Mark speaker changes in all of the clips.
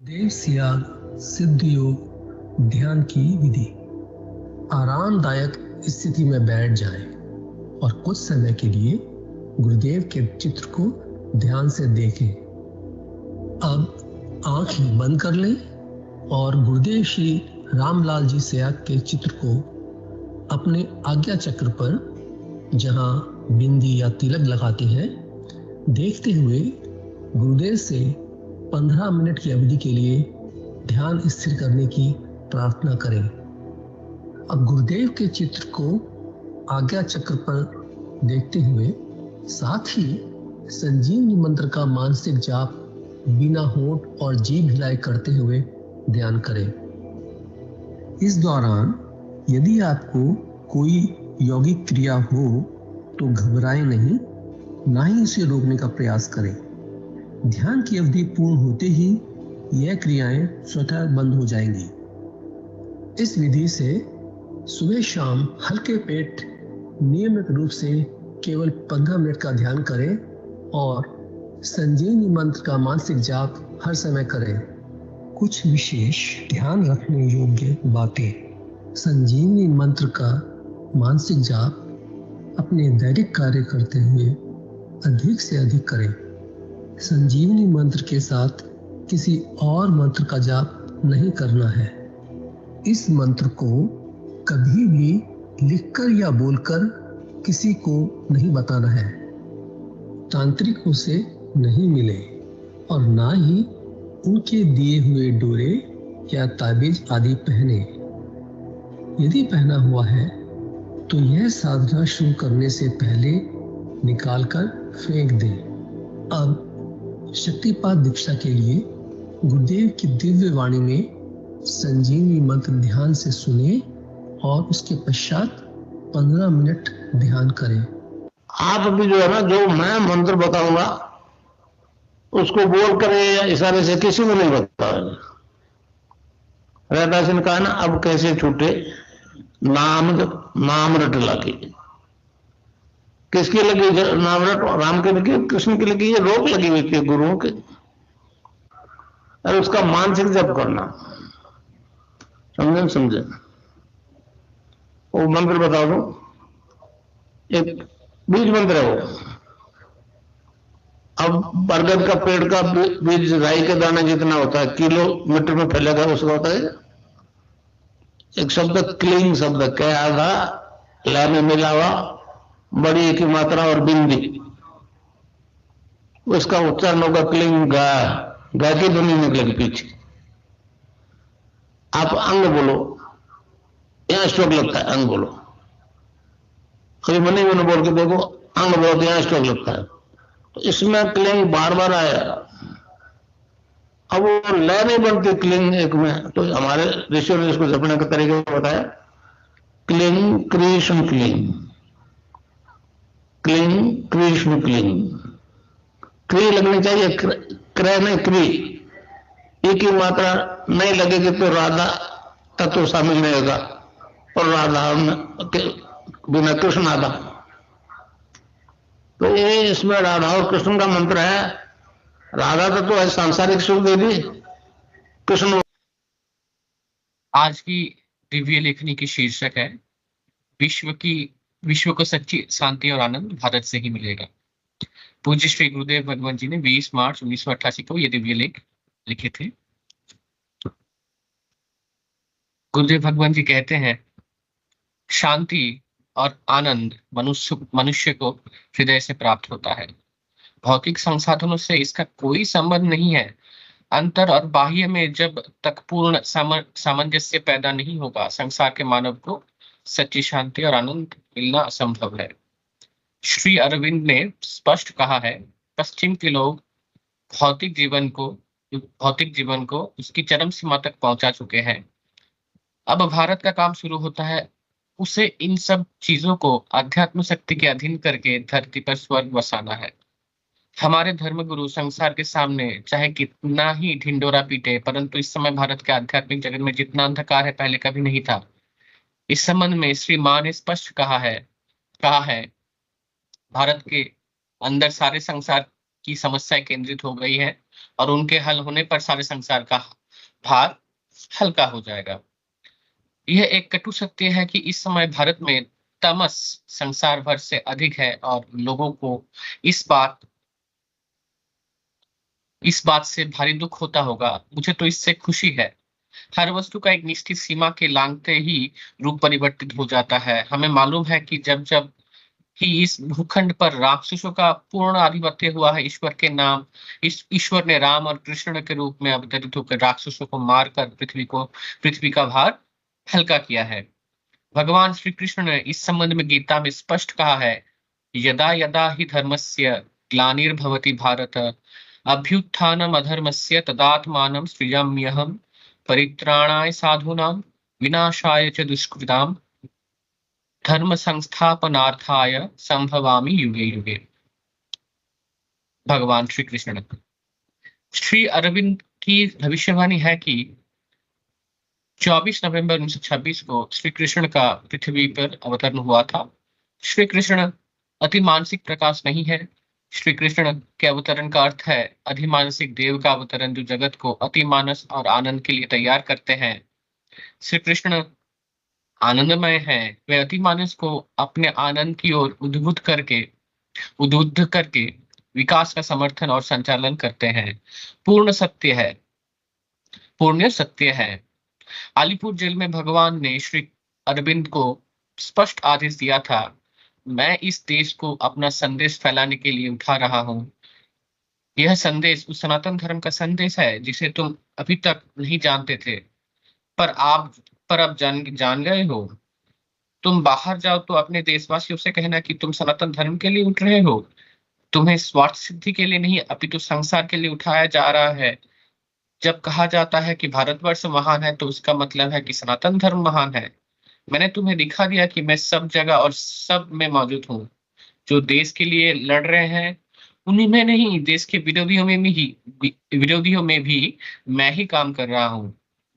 Speaker 1: देव सियाग सिद्ध योग ध्यान की विधि। आरामदायक स्थिति में बैठ जाएं और कुछ समय के लिए गुरुदेव के चित्र को ध्यान से देखें। अब आंखें बंद कर लें और गुरुदेव श्री रामलाल जी सियाग के चित्र को अपने आज्ञा चक्र पर, जहां बिंदी या तिलक लगाते हैं, देखते हुए गुरुदेव से 15 मिनट की अवधि के लिए ध्यान स्थिर करने की प्रार्थना करें। अब गुरुदेव के चित्र को आज्ञा चक्र पर देखते हुए साथ ही संजीवनी मंत्र का मानसिक जाप बिना होंठ और जीभ हिलाए करते हुए ध्यान करें। इस दौरान यदि आपको कोई यौगिक क्रिया हो तो घबराएं नहीं, ना ही इसे रोकने का प्रयास करें। ध्यान की अवधि पूर्ण होते ही यह क्रियाएं स्वतः बंद हो जाएंगी। इस विधि से सुबह शाम हल्के पेट नियमित रूप से केवल 15 मिनट का ध्यान करें और संजीवनी मंत्र का मानसिक जाप हर समय करें। कुछ विशेष ध्यान रखने योग्य बातें। संजीवनी मंत्र का मानसिक जाप अपने दैनिक कार्य करते हुए अधिक से अधिक करें। संजीवनी मंत्र के साथ किसी और मंत्र का जाप नहीं करना है। इस मंत्र को कभी भी लिखकर या बोलकर किसी को नहीं बताना है। तांत्रिकों से नहीं मिले और ना ही उनके दिए हुए डोरे या ताबीज आदि पहने। यदि पहना हुआ है तो यह साधना शुरू करने से पहले निकालकर फेंक दें। अब शक्तिपात दीक्षा के लिए गुरुदेव की दिव्य वाणी में संजीवनी मंत्र ध्यान से सुने और उसके पश्चात 15 मिनट ध्यान करें।
Speaker 2: आप अभी जो है ना, जो मैं मंत्र बताऊंगा उसको बोल करे या इशारे से किसी को नहीं बताएगा। रहदास ने कहा ना, अब कैसे छूटे नाम रट लगी। किसकी लगी नाम रट? राम की लगी, कृष्ण की लगी, ये रोक लगी हुई थी गुरुओं के। और उसका मानसिक जप करना, समझे? वो मंत्र बता दो, एक बीज मंत्र है वो। अब बरगद का पेड़ का बीज राई के दाने जितना होता है, किलोमीटर में फैलेगा, उसका होता है एक शब्द क्लींग शब्द, क्या आधा लय में मिला हुआ, बड़ी की मात्रा और बिंदी, उसका उच्चारण होगा क्लींग। गा की ध्वनि निकलेगी पीछे। आप अंग बोलो, यहां स्ट्रोक लगता है, अंग बोलो। कभी मन ही मन बोल के देखो, अंग बोलो तो यहां स्ट्रोक लगता है। तो इसमें क्लिंग बार बार आया। अब वो लय नहीं बनती क्लिंग एक में, तो हमारे ऋषियों ने इसको जपने का तरीका बताया, cling Krishna cling, cling Krishna cling. क्री लगनी चाहिए, क्रय नहीं क्री। एक ही मात्रा नहीं लगेगी तो राधा तत्व शामिल नहीं होगा, और राधा बिना कृष्ण आधा। तो ये इसमें राधा और कृष्ण का मंत्र है। राधा तत्व है सांसारिक सुख देवी, कृष्ण।
Speaker 3: आज की दिव्य लेखनी की शीर्षक है विश्व को सच्ची शांति और आनंद भारत से ही मिलेगा। पूज्य श्री गुरुदेव भगवान जी ने 20 मार्च 1988 को ये दिव्य लेख लिखे थे। गुरुदेव भगवान जी कहते हैं, शांति और आनंद मनुष्य को हृदय से प्राप्त होता है। भौतिक संसाधनों से इसका कोई संबंध नहीं है। अंतर और बाह्य में जब तक पूर्ण सामंजस्य पैदा नहीं होगा, संसार के मानव को सच्ची शांति और आनंद मिलना असंभव है। श्री अरविंद ने स्पष्ट कहा है, पश्चिम के लोग भौतिक जीवन को उसकी चरम सीमा तक पहुंचा चुके हैं। अब भारत का काम शुरू होता है उसे इन सब चीजों को अध्यात्म शक्ति के अधीन करके धरती पर स्वर्ग बसाना है। हमारे धर्मगुरु संसार के सामने चाहे कितना ही ढिंडोरा पीटे, परंतु इस समय भारत के आध्यात्मिक जगत में जितना अंधकार है पहले कभी नहीं था। इस संबंध में श्री मां ने स्पष्ट कहा है भारत के अंदर सारे संसार की समस्या केंद्रित हो गई है और उनके हल होने पर सारे संसार का भार हल्का हो जाएगा। यह एक कटु सत्य है कि इस समय भारत में तमस संसार भर से अधिक है और लोगों को इस बात से भारी दुख होता होगा। मुझे तो इससे खुशी है। हर वस्तु का एक निश्चित सीमा के लांघते ही रूप परिवर्तित हो जाता है। हमें मालूम है कि जब जब कि इस भूखंड पर राक्षसों का पूर्ण आधिपत्य हुआ है, ईश्वर ने राम और कृष्ण के रूप में अवतरित होकर राक्षसों को मारकर पृथ्वी का भार हल्का किया है। भगवान श्री कृष्ण ने इस संबंध में गीता में स्पष्ट कहा है, यदा यदा हि धर्मस्य ग्लानिर्भवति भारत अभ्युत्थानम अधर्मस्य तदात्मानं सृजाम्यहम् परित्राणाय साधूनां विनाशाय च दुष्कृताम् धर्म संस्थापनार्थाय संभवामि युगे युगे। भगवान श्री कृष्ण। श्री अरविंद की भविष्यवाणी है कि 24 नवंबर 1926 को श्री कृष्ण का पृथ्वी पर अवतरण हुआ था। श्री कृष्ण अति मानसिक प्रकाश नहीं है। श्री कृष्ण के अवतरण का अर्थ है अधिमानसिक देव का अवतरण, जो जगत को अति मानस और आनंद के लिए तैयार करते हैं। श्री कृष्ण आनंदमय है। वे अति मानस को अपने आनंद की ओर उद्बुद्ध करके विकास का समर्थन और संचालन करते हैं। पुण्य सत्य है। अलीपुर जेल में भगवान ने श्री अरविंद को स्पष्ट आदेश दिया था, मैं इस देश को अपना संदेश फैलाने के लिए उठा रहा हूं। यह संदेश उस सनातन धर्म का संदेश है जिसे तुम अभी तक नहीं जानते थे, पर अब जान गए हो। तुम बाहर जाओ तो अपने देशवासियों से कहना कि तुम सनातन धर्म के लिए उठ रहे हो। तुम्हें स्वार्थ सिद्धि के लिए नहीं, अपितु संसार के लिए उठाया जा रहा है। जब कहा जाता है कि भारतवर्ष महान है, तो उसका मतलब है कि सनातन धर्म महान है। मैंने तुम्हें दिखा दिया कि मैं सब जगह और सब में मौजूद हूँ। जो देश के लिए लड़ रहे हैं उन्हीं में नहीं, देश के विरोधियों में भी मैं ही काम कर रहा हूँ।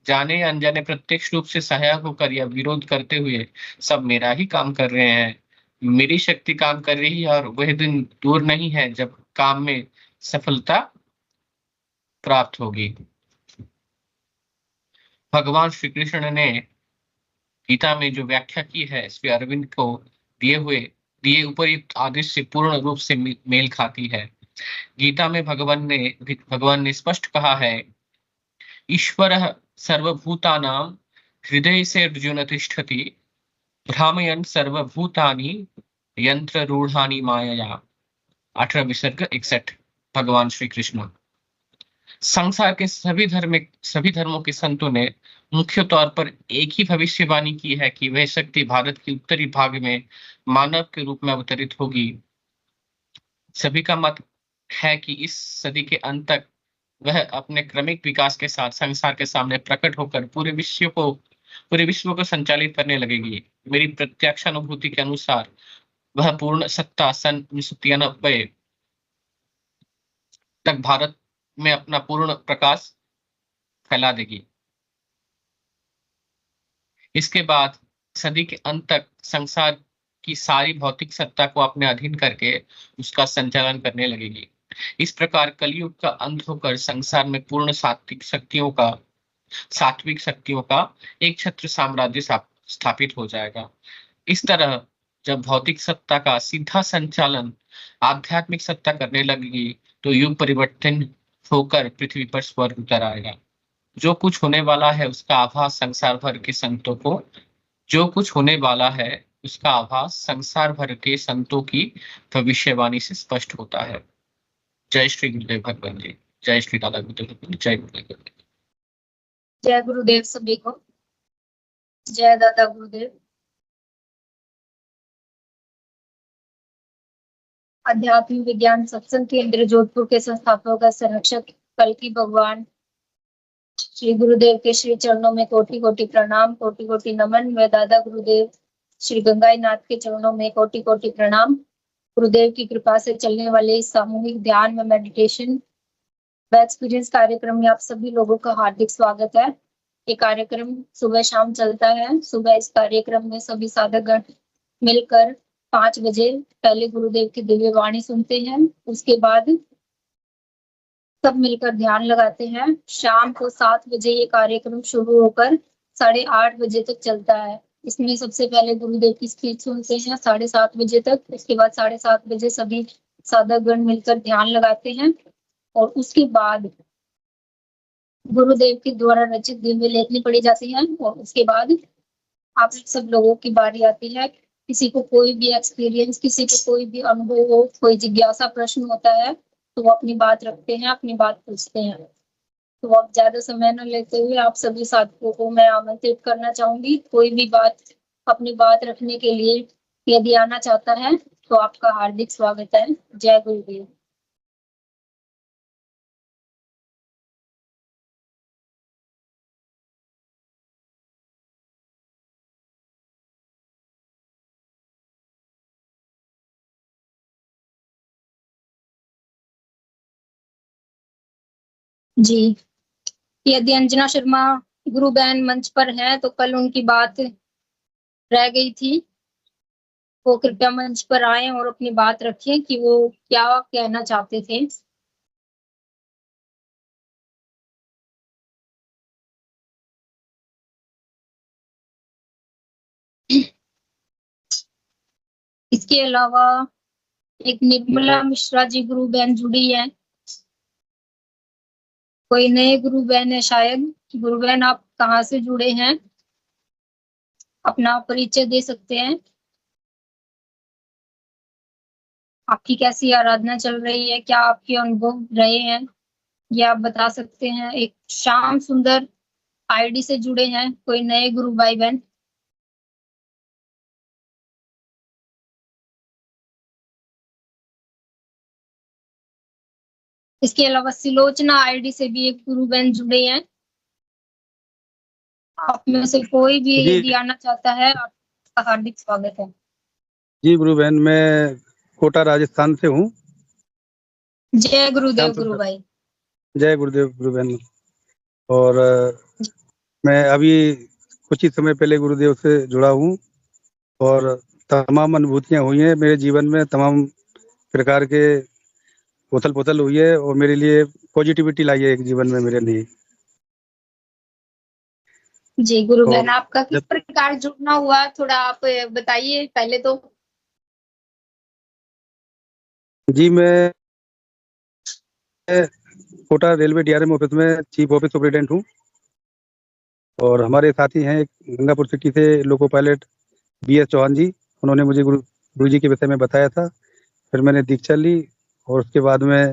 Speaker 3: जाने या अनजाने प्रत्यक्ष रूप से सहायक होकर या विरोध करते हुए सब मेरा ही काम कर रहे हैं। मेरी शक्ति काम कर रही है और वह दिन दूर नहीं है जब काम में सफलता प्राप्त होगी। भगवान श्री कृष्ण ने गीता में जो व्याख्या की है, श्री अरविंद को दिए उपयुक्त आदेश से पूर्ण रूप से मेल खाती है। गीता में भगवान ने स्पष्ट कहा है, ईश्वरः सर्वभूतानां हृदय से अर्जुन तिष्ठति भ्रामयन् सर्वभूतानि यंत्र रूढ़ानि मायया। 18 विसर्ग 61। भगवान श्री कृष्ण। संसार के सभी धर्मों के संतों ने मुख्य तौर पर एक ही भविष्यवाणी की है कि वह शक्ति भारत के उत्तरी भाग में मानव के रूप में अवतरित होगी। सभी का मत है कि इस सदी के अंत तक वह अपने क्रमिक विकास के साथ संसार के सामने प्रकट होकर पूरे विश्व को संचालित करने लगेगी। मेरी प्रत्यक्ष अनुभूति के अनुसार वह पूर्ण सत्ता सन 1993 तक भारत में अपना पूर्ण प्रकाश फैला देगी। इसके बाद सदी के अंत तक संसार की सारी भौतिक सत्ता को अपने अधीन करके उसका संचालन करने लगेगी। इस प्रकार कलयुग का अंत होकर संसार में पूर्ण सात्विक शक्तियों का एक छत्र साम्राज्य स्थापित हो जाएगा। इस तरह जब भौतिक सत्ता का सीधा संचालन आध्यात्मिक सत्ता करने लगेगी, तो युग परिवर्तन होकर पृथ्वी पर स्वर्ग उतर आएगा। जो कुछ होने वाला है उसका आभास संसार भर के संतों की भविष्यवाणी से स्पष्ट होता है। जय श्री गुरुदेव भगवान जी। जय श्री दादा गुरुदेव। जय गुरुदेव।
Speaker 4: जय गुरुदेव सभी को। जय दादा गुरुदेव। आध्यात्मिक विज्ञान सत्संग केंद्र जोधपुर के संस्थापक संरक्षक कल्कि भगवान श्री गुरुदेव के श्री चरणों में कोटि कोटि प्रणाम, कोटि कोटि नमन। व दादा गुरुदेव श्री गंगाई नाथ के चरणों में कोटि कोटि प्रणाम। गुरुदेव की कृपा से चलने वाले सामूहिक ध्यान व मेडिटेशन व एक्सपीरियंस कार्यक्रम में आप सभी लोगों का हार्दिक स्वागत है। ये कार्यक्रम सुबह शाम चलता है। सुबह इस कार्यक्रम में सभी साधकगण मिलकर 5 बजे पहले गुरुदेव की दिव्य वाणी सुनते हैं। उसके बाद सब मिलकर ध्यान लगाते हैं। शाम को 7 बजे ये कार्यक्रम शुरू होकर 8:30 बजे तक चलता है। इसमें सबसे पहले गुरुदेव की स्पीच सुनते हैं 7:30 बजे तक। उसके बाद 7:30 बजे सभी साधकगण मिलकर ध्यान लगाते हैं और उसके बाद गुरुदेव के द्वारा रचित दिव्य लेखनी पढ़ी जाती है और उसके बाद आप सब लोगों की बारी आती है। किसी को कोई भी एक्सपीरियंस, किसी को कोई भी अनुभव हो, कोई जिज्ञासा प्रश्न होता है तो वो अपनी बात रखते हैं, अपनी बात पूछते हैं। तो अब ज्यादा समय न लेते हुए आप सभी साथियों को मैं आमंत्रित करना चाहूंगी। कोई भी अपनी बात रखने के लिए यदि आना चाहता है तो आपका हार्दिक स्वागत है। जय गुरुदेव। जी, यदि अंजना शर्मा गुरु बहन मंच पर है तो कल उनकी बात रह गई थी, वो कृपया मंच पर आए और अपनी बात रखें कि वो क्या कहना चाहते थे। इसके अलावा एक निर्मला मिश्रा जी गुरु बहन जुड़ी है। कोई नए गुरु बहन है शायद। गुरु बहन आप कहाँ से जुड़े हैं, अपना परिचय दे सकते हैं। आपकी कैसी आराधना चल रही है, क्या आपके अनुभव रहे हैं, ये आप बता सकते हैं। एक श्याम सुंदर आईडी से जुड़े हैं कोई नए गुरु भाई बहन। इसके अलावा सिलोचना आईडी से भी एक गुरु बहन जुड़े हैं। आप में से कोई भी यदि आना चाहता है आपका हार्दिक स्वागत है।
Speaker 5: जी गुरु बहन, मैं कोटा राजस्थान से हूँ।
Speaker 4: जय गुरुदेव गुरु भाई।
Speaker 5: जय गुरुदेव गुरु बहन। और मैं अभी कुछ ही समय पहले गुरुदेव से जुड़ा हूँ और तमाम अनुभूतियाँ हुई हैं मेरे जीवन में। तमाम प्रकार के उथल पुथल हुई है और मेरे लिए पॉजिटिविटी लाई है एक जीवन में मेरे लिए।
Speaker 4: जी गुरु बहन, आपका किस प्रकार जुड़ना हुआ थोड़ा आप बताइए पहले तो।
Speaker 5: जी, मैं कोटा रेलवे डीआरएम ऑफिस में चीफ ऑफिस सुपरिटेंडेंट हूँ और हमारे साथी हैं एक गंगापुर सिटी से लोको पायलट BS चौहान जी। उन्होंने मुझे गुरु जी के विषय में बताया था, फिर मैंने दीक्षा ली और उसके बाद में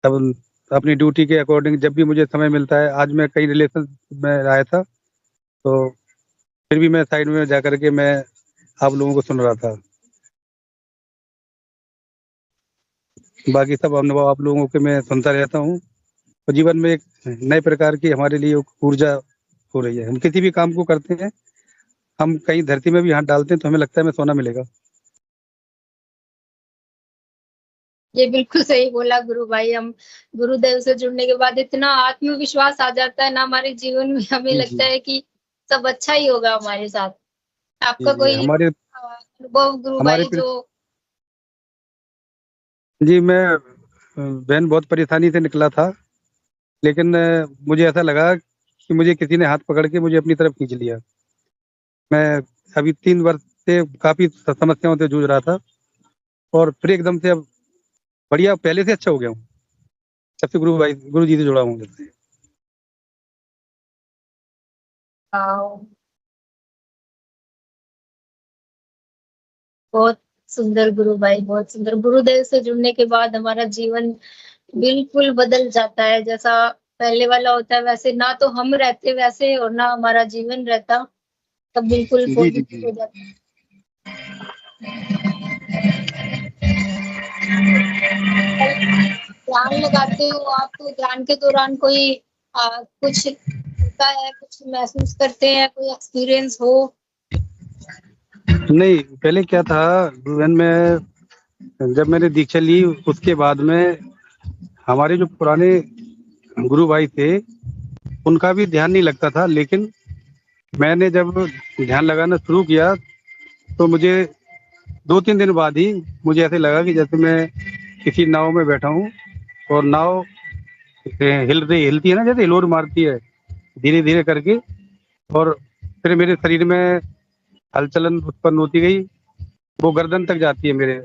Speaker 5: तब अपनी ड्यूटी के अकॉर्डिंग जब भी मुझे समय मिलता है, आज मैं कई रिलेशन में आया था तो फिर भी मैं साइड में जा करके मैं आप लोगों को सुन रहा था। बाकी सब अनुभव आप लोगों के मैं सुनता रहता हूँ और जीवन में एक नए प्रकार की हमारे लिए ऊर्जा हो रही है। हम किसी भी काम को करते हैं, हम कहीं धरती में भी हाथ डालते हैं तो हमें लगता है हमें सोना मिलेगा।
Speaker 4: ये बिल्कुल सही बोला गुरु भाई। हम गुरुदेव से जुड़ने के बाद इतना आत्मविश्वास आ जाता है ना हमारे जीवन में, हमें लगता है कि सब अच्छा ही होगा हमारे साथ। आपका कोई अनुभव गुरु भाई जो?
Speaker 5: जी, मैं बहन बहुत परेशानी से निकला था, लेकिन मुझे ऐसा लगा कि मुझे किसी ने हाथ पकड़ के मुझे अपनी तरफ खींच लिया। मैं अभी 3 वर्ष से काफी समस्याओं से जूझ रहा था और फिर एकदम से अब बढ़िया, पहले से अच्छा हो गया हूँ। सबसे गुरु जी से जुड़ा हूँ।
Speaker 4: बहुत सुंदर गुरु भाई, बहुत सुंदर। गुरुदेव से जुड़ने के बाद हमारा जीवन बिल्कुल बदल जाता है। जैसा पहले वाला होता है वैसे ना तो हम रहते वैसे और ना हमारा जीवन रहता, तब बिल्कुल पॉजिटिव हो जाता है। ध्यान लगाते हो आप तो ध्यान के दौरान कोई कुछ होता है, कुछ महसूस करते हैं, कोई एक्सपीरियंस हो?
Speaker 5: नहीं, पहले क्या था में जब मैंने दीक्षा ली उसके बाद में हमारे जो पुराने गुरु भाई थे उनका भी ध्यान नहीं लगता था, लेकिन मैंने जब ध्यान लगाना शुरू किया तो मुझे 2-3 दिन बाद ही मुझे ऐसे लगा कि जैसे मैं किसी नाव में बैठा हूँ और नाव हिलती है ना, जैसे हिलोर मारती है धीरे धीरे करके, और फिर मेरे शरीर में हलचलन उत्पन्न होती गई, वो गर्दन तक जाती है मेरे।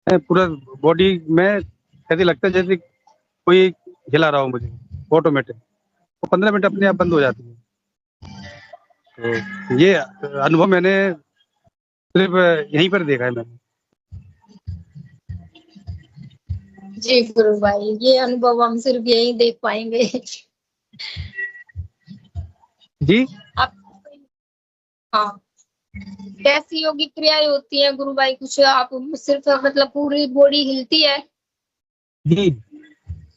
Speaker 5: पूरा बॉडी में ऐसे लगता है जैसे कोई हिला रहा हो मुझे, ऑटोमेटिक। वो 15 मिनट अपने आप बंद हो जाती है। तो ये अनुभव मैंने सिर्फ यहीं पर देखा है मैंने।
Speaker 4: जी गुरु भाई, ये अनुभव हम सिर्फ यही देख पाएंगे।
Speaker 5: जी
Speaker 4: आप हाँ, कैसी योगिक क्रियाएं होती हैं गुरु भाई? कुछ आप सिर्फ मतलब पूरी बॉडी हिलती है?
Speaker 5: जी,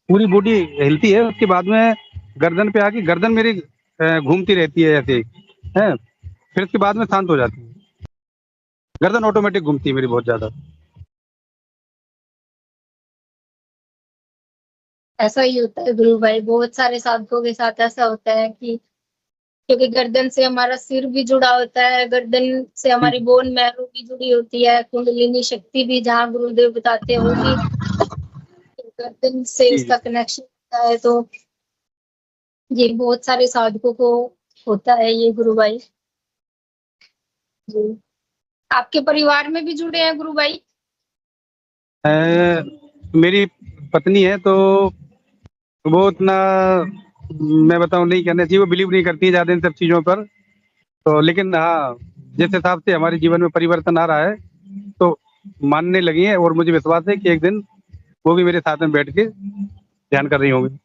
Speaker 5: पूरी बॉडी हिलती है, उसके बाद में गर्दन पे आके गर्दन मेरी घूमती रहती है ऐसे है, फिर उसके बाद में शांत हो जाती है। गर्दन ऑटोमेटिक घूमती है मेरी बहुत ज्यादा।
Speaker 4: ऐसा ही होता है गुरु भाई, बहुत सारे साधकों के साथ ऐसा होता है कि क्योंकि गर्दन से हमारा सिर भी जुड़ा होता है, गर्दन से हमारी बोन मैरो भी जुड़ी होती है, कुंडलिनी शक्ति भी जहाँ गुरुदेव बताते हैं वो भी गर्दन से
Speaker 5: जी
Speaker 4: इसका कनेक्शन होता है। तो ये बहुत सारे साधकों को होता है ये गुरु भाई। जी, आपके परिवार में भी जुड़े हैं गुरु भाई?
Speaker 5: मेरी पत्नी है, तो वो उतना मैं बताऊं नहीं कहना चाहिए, वो बिलीव नहीं करती है ज्यादा इन सब चीजों पर। तो लेकिन हाँ, जिस हिसाब से हमारे जीवन में परिवर्तन आ रहा है, तो मानने लगी है, और मुझे विश्वास है कि एक दिन वो भी मेरे साथ में बैठ के ध्यान कर रही होंगी।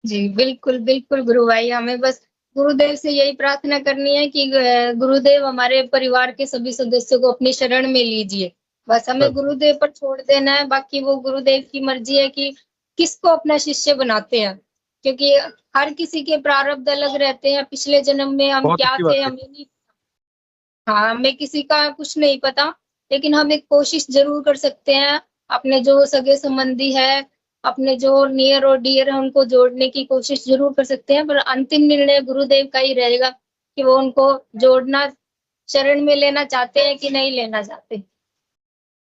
Speaker 4: जी बिल्कुल बिल्कुल गुरु भाई, हमें बस गुरुदेव से यही प्रार्थना करनी है कि गुरुदेव हमारे परिवार के सभी सदस्यों को अपनी शरण में लीजिए। बस हमें गुरुदेव पर छोड़ देना है, बाकी वो गुरुदेव की मर्जी है कि किसको अपना शिष्य बनाते हैं, क्योंकि हर किसी के प्रारब्ध अलग रहते हैं। पिछले जन्म में हम
Speaker 5: बहुत
Speaker 4: क्या
Speaker 5: अच्छी बात
Speaker 4: थे
Speaker 5: है।
Speaker 4: हमें नहीं, हाँ हमें किसी का कुछ नहीं पता, लेकिन हम एक कोशिश जरूर कर सकते हैं। अपने जो सगे संबंधी है, अपने जो नियर और डियर है, उनको जोड़ने की कोशिश जरूर कर सकते हैं, पर अंतिम निर्णय गुरुदेव का ही रहेगा कि वो उनको जोड़ना, शरण में लेना चाहते हैं कि नहीं लेना चाहते।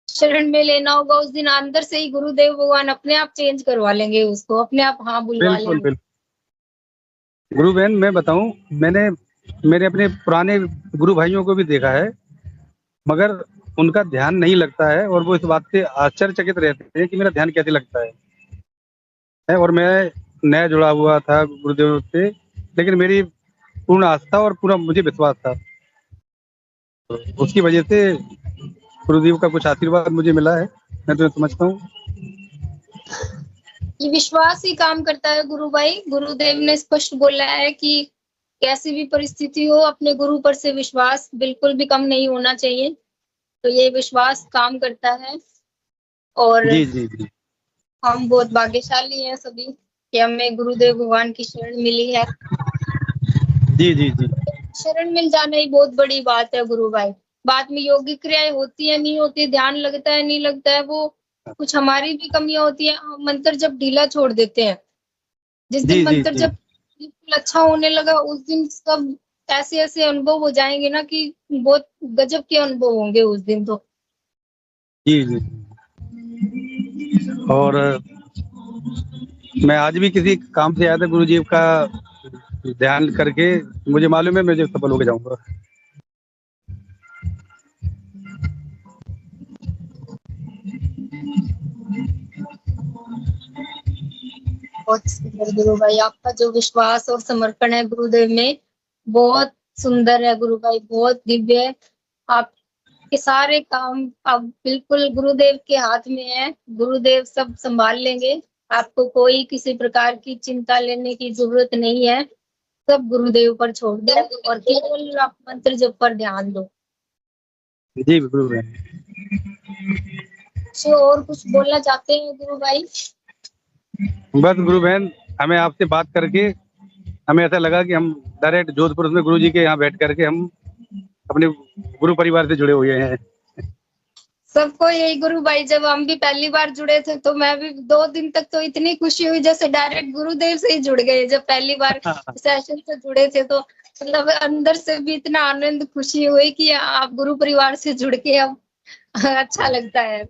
Speaker 4: शरण में लेना होगा उस दिन अंदर से ही गुरुदेव भगवान अपने आप चेंज करवा लेंगे उसको, अपने आप हाँ बुलवा
Speaker 5: बिल्कुल
Speaker 4: लेंगे।
Speaker 5: बिल्कुल। गुरु बहन, मैं बताऊं, मैंने मेरे अपने पुराने गुरु भाइयों को भी देखा है, मगर उनका ध्यान नहीं लगता है, और वो इस बात से आश्चर्यचकित रहते हैं कि मेरा ध्यान कैसे लगता है। और मैं नया जुड़ा हुआ था गुरुदेव से, लेकिन मेरी पूर्ण आस्था और पूरा मुझे विश्वास था, तो उसकी वजह से गुरुदेव का कुछ आशीर्वाद मुझे मिला है, मैं तो समझता हूँ।
Speaker 4: ये विश्वास ही काम करता है गुरु भाई। गुरुदेव ने स्पष्ट बोला है कि कैसी भी परिस्थिति हो, अपने गुरु पर से विश्वास बिल्कुल भी कम नहीं होना चाहिए। तो ये विश्वास काम करता है, और
Speaker 5: जी जी जी
Speaker 4: हम बहुत भाग्यशाली हैं सभी कि हमें गुरुदेव भगवान की शरण मिली है।
Speaker 5: जी जी जी
Speaker 4: शरण मिल जाना ही बहुत बड़ी बात है गुरु भाई। बाद में योगिक क्रियाएं होती है नहीं होती, ध्यान लगता है नहीं लगता है, वो कुछ हमारी भी कमियां होती है। हम मंत्र जब ढीला छोड़ देते हैं, जिस दिन
Speaker 5: जी जी
Speaker 4: मंत्र
Speaker 5: जी
Speaker 4: जब बिल्कुल अच्छा होने लगा, उस दिन सब ऐसे ऐसे अनुभव हो जाएंगे ना कि बहुत गजब के अनुभव होंगे उस दिन तो।
Speaker 5: जी जी। और मैं आज भी किसी काम से आया था, गुरु जी का ध्यान करके मुझे मालूम है मैं जो सफल होकर जाऊंगा।
Speaker 4: बहुत सुंदर गुरु भाई, आपका जो विश्वास और समर्पण है गुरुदेव में बहुत सुंदर है गुरु भाई, बहुत दिव्य है। आपके सारे काम अब बिल्कुल गुरुदेव के हाथ में है, गुरुदेव सब संभाल लेंगे। आपको कोई किसी प्रकार की चिंता लेने की जरूरत नहीं है, सब गुरुदेव पर छोड़ दो और केवल आप मंत्र जप पर ध्यान दो।
Speaker 5: जी गुरु बहन।
Speaker 4: और कुछ बोलना चाहते हैं गुरु भाई?
Speaker 5: बस गुरु बहन, हमें आपसे बात करके हमें ऐसा लगा कि हम डायरेक्ट जोधपुर में गुरु जी के यहाँ बैठ करके हम अपने गुरु परिवार से जुड़े हुए हैं।
Speaker 4: सबको यही गुरु भाई, जब हम भी पहली बार जुड़े थे तो मैं भी 2 दिन तक तो इतनी खुशी हुई जैसे डायरेक्ट गुरुदेव से ही जुड़ गए। जब पहली बार सेशन से जुड़े थे तो मतलब अंदर से भी इतना आनंद खुशी हुई कि आप गुरु परिवार से जुड़ के अब अच्छा लगता है।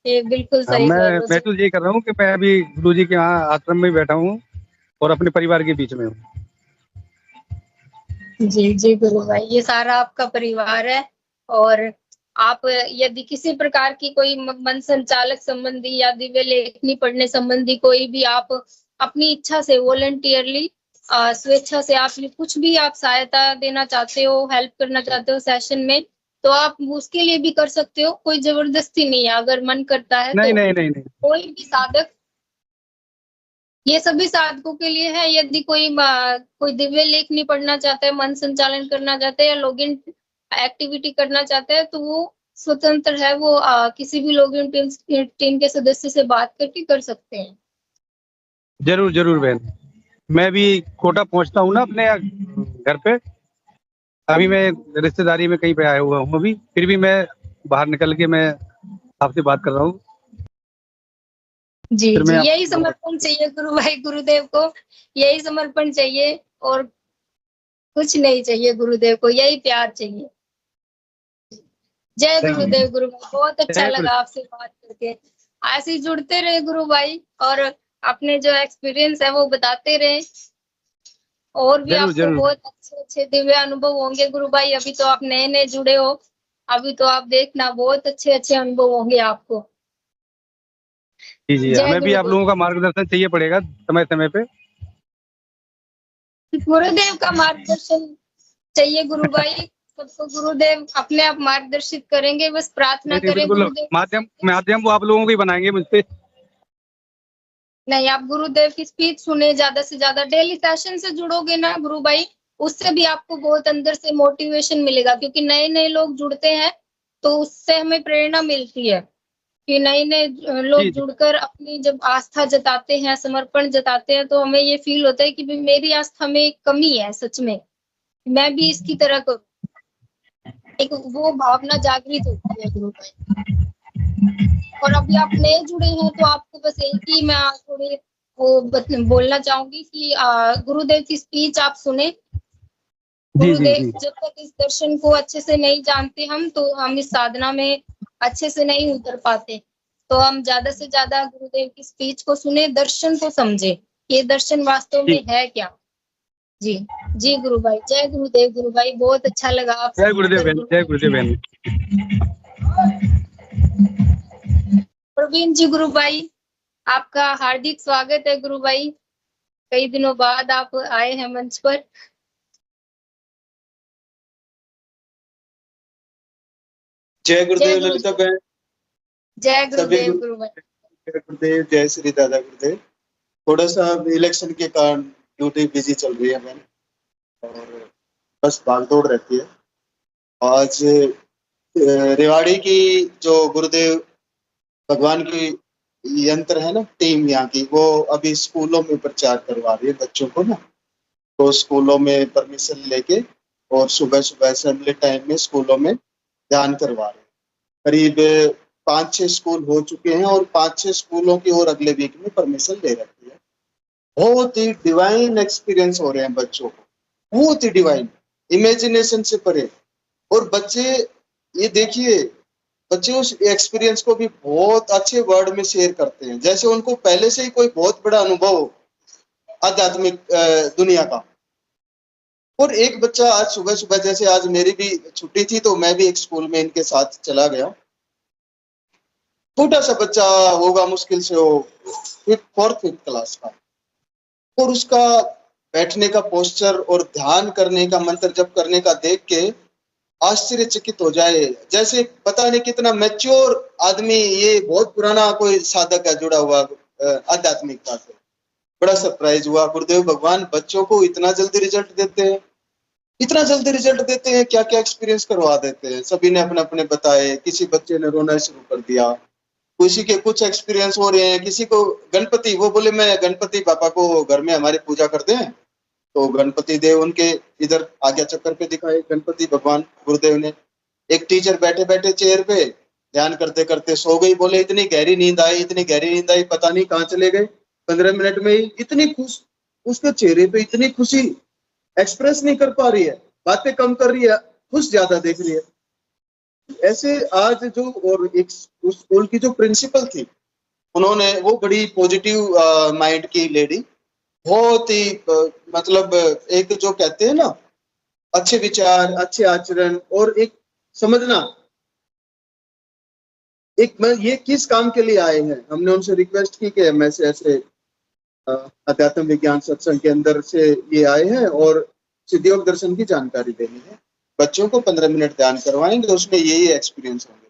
Speaker 4: ये बिल्कुल सही
Speaker 5: मैं
Speaker 4: कर रहे हो।
Speaker 5: महसूस ये कर रहा हूँ कि मैं अभी गुरु जी के यहाँ आश्रम में बैठा हूँ और अपने परिवार के बीच में हूँ।
Speaker 4: जी जी गुरु भाई, ये सारा आपका परिवार है। और आप यदि किसी प्रकार की कोई मन संचालक संबंधी या दिव्य लेखनी पढ़ने संबंधी कोई भी आप अपनी इच्छा से वॉलंटियरली स्वेच्छा से आप कुछ भी आप सहायता देना चाहते हो, हेल्प करना चाहते हो सेशन में, तो आप उसके लिए भी कर सकते हो। कोई जबरदस्ती नहीं है, अगर मन करता है
Speaker 5: नहीं
Speaker 4: तो
Speaker 5: नहीं नहीं नहीं
Speaker 4: कोई भी साधक, ये सभी साधकों के लिए है। यदि कोई दिव्य लेखनी पढ़ना चाहता है, मन संचालन करना चाहता है या लॉगिन एक्टिविटी करना चाहता है, तो वो स्वतंत्र है। वो किसी भी लॉगिन टीम के सदस्य से बात करके कर सकते हैं।
Speaker 5: जरूर जरूर बहन, मैं भी कोटा पहुंचता हूँ ना अपने घर पे। अभी मैं रिश्तेदारी में कहीं पे आया हुआ हूँ अभी, फिर भी मैं बाहर निकल के मैं आपसे बात कर रहा हूँ।
Speaker 4: जी
Speaker 5: फिर
Speaker 4: जी,
Speaker 5: मैं
Speaker 4: यही समर्पण चाहिए गुरु भाई, गुरुदेव को यही समर्पण चाहिए और कुछ नहीं चाहिए। गुरुदेव को यही प्यार चाहिए। जय गुरुदेव। गुरु भाई, बहुत अच्छा
Speaker 5: जय
Speaker 4: लगा आपसे बात करके। ऐसे ही जुड़ते रहे गुरु भाई, और अपने जो एक्सपीरियंस है वो बताते रहे। और भी
Speaker 5: जरूर
Speaker 4: आपको
Speaker 5: जरूर
Speaker 4: बहुत अच्छे अच्छे दिव्य अनुभव होंगे गुरु भाई। अभी तो आप नए नए जुड़े हो, अभी तो आप देखना बहुत अच्छे अच्छे अनुभव होंगे आपको।
Speaker 5: जी जी,
Speaker 4: जय
Speaker 5: हमें भी आप
Speaker 4: गुरुदेव।
Speaker 5: लोगों का मार्गदर्शन चाहिए पड़ेगा समय समय पे।
Speaker 4: गुरुदेव का मार्गदर्शन चाहिए गुरु भाई, सबको गुरुदेव अपने आप मार्गदर्शित करेंगे। बस प्रार्थना
Speaker 5: नहीं नहीं
Speaker 4: करें
Speaker 5: बिल्कुल,
Speaker 4: गुरुदेव।
Speaker 5: माध्यम माध्यम वो आप लोगों को ही बनाएंगे मुझसे।
Speaker 4: नहीं, आप गुरुदेव की स्पीच सुने, ज्यादा से ज्यादा डेली सेशन से जुड़ोगे ना गुरु भाई, उससे भी आपको बहुत अंदर से मोटिवेशन मिलेगा। क्योंकि नए नए लोग जुड़ते हैं तो उससे हमें प्रेरणा मिलती है कि नए नए
Speaker 5: जी
Speaker 4: लोग
Speaker 5: जी
Speaker 4: जुड़कर अपनी जब आस्था जताते हैं, समर्पण जताते हैं, तो हमें ये फील होता है कि भाई मेरी आस्था में एक कमी है, सच में मैं भी इसकी तरह करूं। एक वो भावना जागृत होती है गुरु भाई। और अभी आप नए जुड़े हैं तो आपको बस एक ही मैं थोड़ी बोलना चाहूंगी कि गुरुदेव की स्पीच आप सुने।
Speaker 5: जी जी
Speaker 4: गुरुदेव
Speaker 5: जी
Speaker 4: जब तक इस दर्शन को अच्छे से नहीं जानते हम, तो हम इस साधना में अच्छे से नहीं उतर पाते। तो हम ज्यादा से ज्यादा गुरुदेव की स्पीच को सुने, दर्शन को समझे, ये दर्शन वास्तव
Speaker 5: जी।
Speaker 4: में है क्या। जी जी गुरु भाई, जय गुरुदेव। गुरु भाई, बहुत अच्छा लगा आपसे
Speaker 5: जय गुरुदेव
Speaker 4: मिलकर
Speaker 5: बहन,
Speaker 4: गुरु
Speaker 5: जय
Speaker 4: भाई।
Speaker 5: गुरुदेव बहन।
Speaker 4: प्रवीण जी गुरु भाई, आपका हार्दिक स्वागत है गुरु भाई। कई दिनों बाद आप आए हैं मंच पर।
Speaker 6: जय
Speaker 4: जय
Speaker 6: गुरुदेव ललिता
Speaker 4: गुरुदेव।
Speaker 6: बहन।
Speaker 4: जय
Speaker 6: सभी
Speaker 4: गुरुदेव गुरु भाई।
Speaker 6: जय गुरुदेव, जय श्री दादा गुरुदेव। थोड़ा सा इलेक्शन के कारण ड्यूटी बिजी चल रही है बहन, और बस भागदौड़ रहती है। आज रेवाड़ी की जो गुरुदेव भगवान की यंत्र है ना, टीम यहाँ की, वो अभी स्कूलों में प्रचार करवा रही है बच्चों को ना। तो स्कूलों में परमिशन लेके और सुबह सुबह असेंबली टाइम में स्कूलों में ध्यान करवा रहे हैं। करीब 5-6 स्कूल हो चुके हैं और 5-6 स्कूलों की और अगले वीक में परमिशन ले रखी है। बहुत ही डिवाइन एक्सपीरियंस हो रहे हैं बच्चों को, बहुत ही डिवाइन, इमेजिनेशन से परे। और बच्चे, ये देखिए, बच्चे उस एक्सपीरियंस को भी बहुत अच्छे वर्ड में शेयर करते हैं, जैसे उनको पहले से ही कोई बहुत बड़ा अनुभव हो आध्यात्मिक दुनिया का। और एक बच्चा आज सुबह सुबह, जैसे आज मेरी भी छुट्टी थी तो मैं भी एक स्कूल में इनके साथ चला गया। छोटा सा बच्चा होगा, मुश्किल से हो 4th-5th क्लास का, और उसका बैठने का पोस्चर और ध्यान करने का, मंत्र जप करने का देख के आश्चर्यचकित हो जाए, जैसे पता नहीं कितना मैच्योर आदमी, ये बहुत पुराना कोई साधक है जुड़ा हुआ आध्यात्मिकता से। बड़ा सरप्राइज हुआ। गुरुदेव भगवान बच्चों को इतना जल्दी रिजल्ट देते हैं, इतना जल्दी रिजल्ट देते हैं, क्या क्या एक्सपीरियंस करवा देते हैं। सभी ने अपने अपने बताए। किसी बच्चे ने रोना शुरू कर दिया, किसी के कुछ एक्सपीरियंस हो रहे हैं, किसी को गणपति, वो बोले मैं गणपति पापा को घर में हमारे पूजा करते हैं, तो गणपति देव उनके इधर आज्ञा चक्कर पे दिखाए गणपति भगवान गुरुदेव ने। एक टीचर बैठे बैठे चेयर पे ध्यान करते करते सो गई, बोले इतनी गहरी नींद आई, इतनी गहरी नींद आई, पता नहीं कहाँ चले गए। 15 मिनट में ही इतनी खुश, उसके चेहरे पे इतनी खुशी एक्सप्रेस नहीं कर पा रही है, बातें कम कर रही है, खुश ज्यादा देख रही है। ऐसे आज जो और एक उस स्कूल की जो प्रिंसिपल थी, उन्होंने, वो बड़ी पॉजिटिव माइंड की लेडी, बहुत ही मतलब एक जो कहते हैं ना, अच्छे विचार, अच्छे आचरण, और एक समझना, एक मैं ये किस काम के लिए आए हैं। हमने उनसे रिक्वेस्ट की कि हम ऐसे अध्यात्म विज्ञान सत्संग के अंदर से ये आए हैं और सिद्धि योग दर्शन की जानकारी देनी है, बच्चों को 15 मिनट ध्यान करवाएंगे, उसमें यही एक्सपीरियंस होंगे।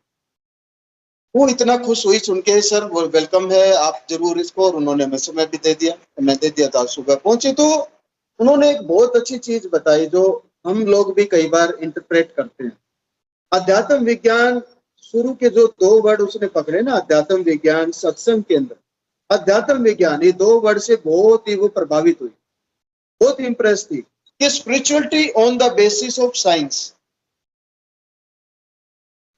Speaker 6: वो इतना खुश हुई सुन के, सर वो वेलकम है, आप जरूर इसको, और उन्होंने हमें समय भी दे दिया, मैं दे दिया था। सुबह पहुंचे तो उन्होंने एक बहुत अच्छी चीज बताई जो हम लोग भी कई बार इंटरप्रेट करते हैं। अध्यात्म विज्ञान, शुरू के जो 2 वर्ड उसने पकड़े ना, अध्यात्म विज्ञान सत्संग के अंदर, अध्यात्म विज्ञान, ये 2 वर्ड से बहुत ही वो प्रभावित हुई, बहुत इंप्रेस थी कि spirituality on the basis of science.